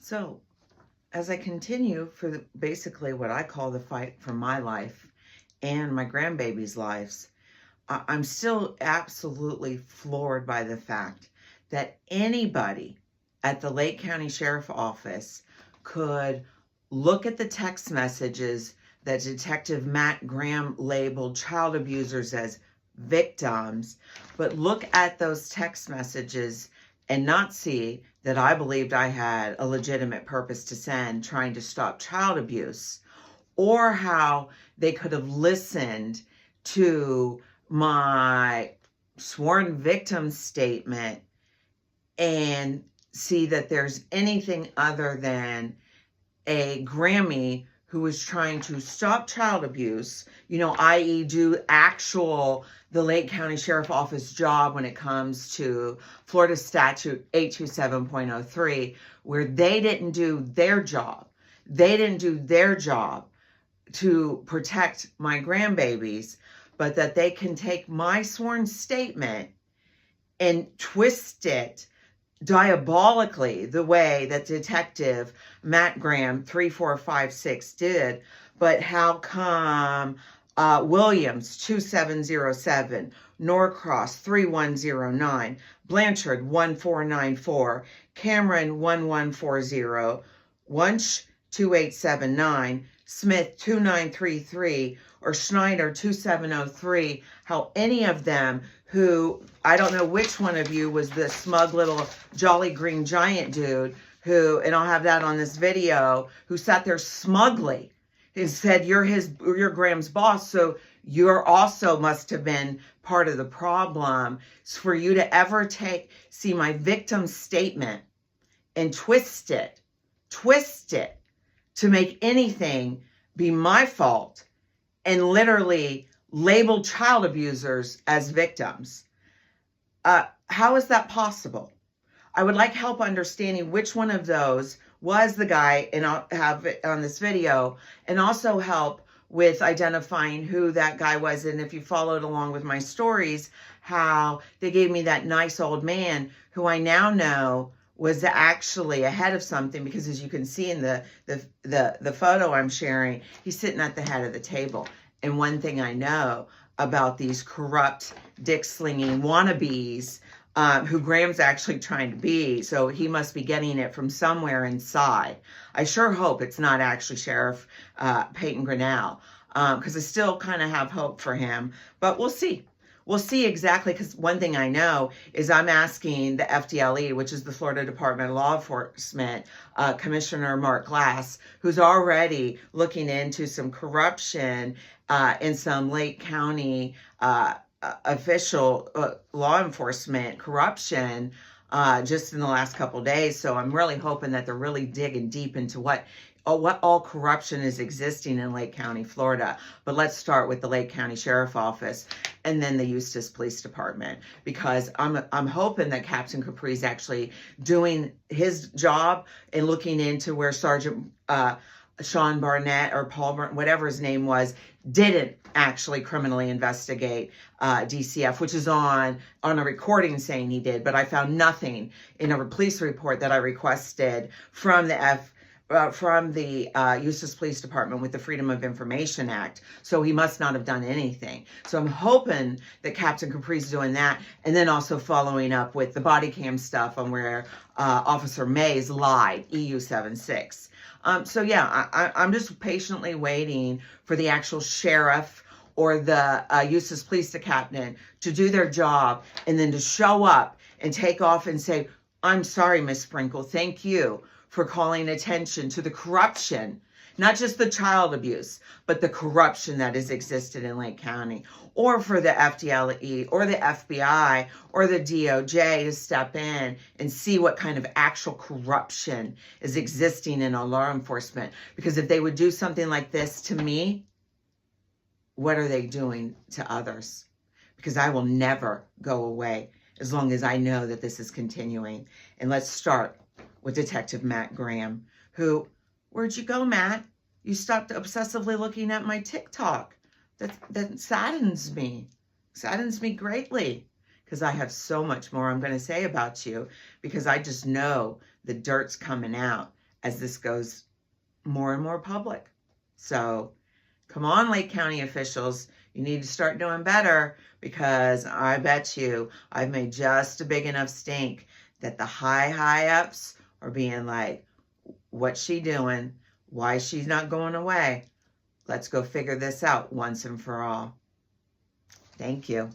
So, as I continue for basically what I call the fight for my life and my grandbabies' lives, I'm still absolutely floored by the fact that anybody at the Lake County Sheriff Office could look at the text messages that Detective Matt Graham labeled child abusers as victims, but look at those text messages and not see that I believed I had a legitimate purpose to send trying to stop child abuse, or how they could have listened to my sworn victim statement and see that there's anything other than a Grammy who was trying to stop child abuse, i.e. do the Lake County Sheriff Office job when it comes to Florida Statute 827.03, where they didn't do their job. They didn't do their job to protect my grandbabies, but that they can take my sworn statement and twist it diabolically the way that Detective Matt Graham 3456 did. But how come Williams 2707, Norcross 3109, Blanchard 1494, Cameron 1140, Wunsch 2879, Smith 2933, or Schneider 2703, how any of them who, I don't know which one of you was the smug little jolly green giant dude who, and I'll have that on this video, who sat there smugly and said, you're Graham's boss, so you're also must have been part of the problem. It's for you to ever see my victim statement and twist it to make anything be my fault and literally label child abusers as victims. How is that possible? I would like help understanding which one of those was the guy, and I'll have it on this video, and also help with identifying who that guy was. And if you followed along with my stories, how they gave me that nice old man who I now know was actually ahead of something, because as you can see in the photo I'm sharing, he's sitting at the head of the table. And one thing I know about these corrupt, dick-slinging wannabes, who Graham's actually trying to be, so he must be getting it from somewhere inside. I sure hope it's not actually Sheriff Peyton Grinnell, because I still kind of have hope for him, but we'll see. We'll see exactly, because one thing I know is I'm asking the FDLE, which is the Florida Department of Law Enforcement, Commissioner Mark Glass, who's already looking into some corruption in some Lake County official law enforcement corruption just in the last couple of days. So I'm really hoping that they're really digging deep into what all corruption is existing in Lake County, Florida. But let's start with the Lake County Sheriff Office and then the Eustis Police Department, because I'm hoping that Captain Capri is actually doing his job and looking into where Sergeant Sean Barnett or Paul Barnett, whatever his name was, didn't actually criminally investigate DCF, which is on a recording saying he did, but I found nothing in a police report that I requested from the Eustis Police Department with the Freedom of Information Act. So he must not have done anything. So I'm hoping that Captain Capri's doing that, and then also following up with the body cam stuff on where Officer Mays lied, EU76. So yeah, I'm just patiently waiting for the actual sheriff or the Eustis Police Department to do their job, and then to show up and take off and say, I'm sorry, Miss Sprinkle, thank you for calling attention to the corruption, not just the child abuse, but the corruption that has existed in Lake County, or for the FDLE or the FBI or the DOJ to step in and see what kind of actual corruption is existing in our law enforcement. Because if they would do something like this to me, what are they doing to others? Because I will never go away as long as I know that this is continuing. And let's start with Detective Matt Graham, who, where'd you go, Matt? You stopped obsessively looking at my TikTok. That saddens me greatly, because I have so much more I'm going to say about you, because I just know the dirt's coming out as this goes more and more public. So come on, Lake County officials, you need to start doing better, because I bet you I've made just a big enough stink that the high ups are being like, what's she doing? Why she's not going away? Let's go figure this out once and for all. Thank you.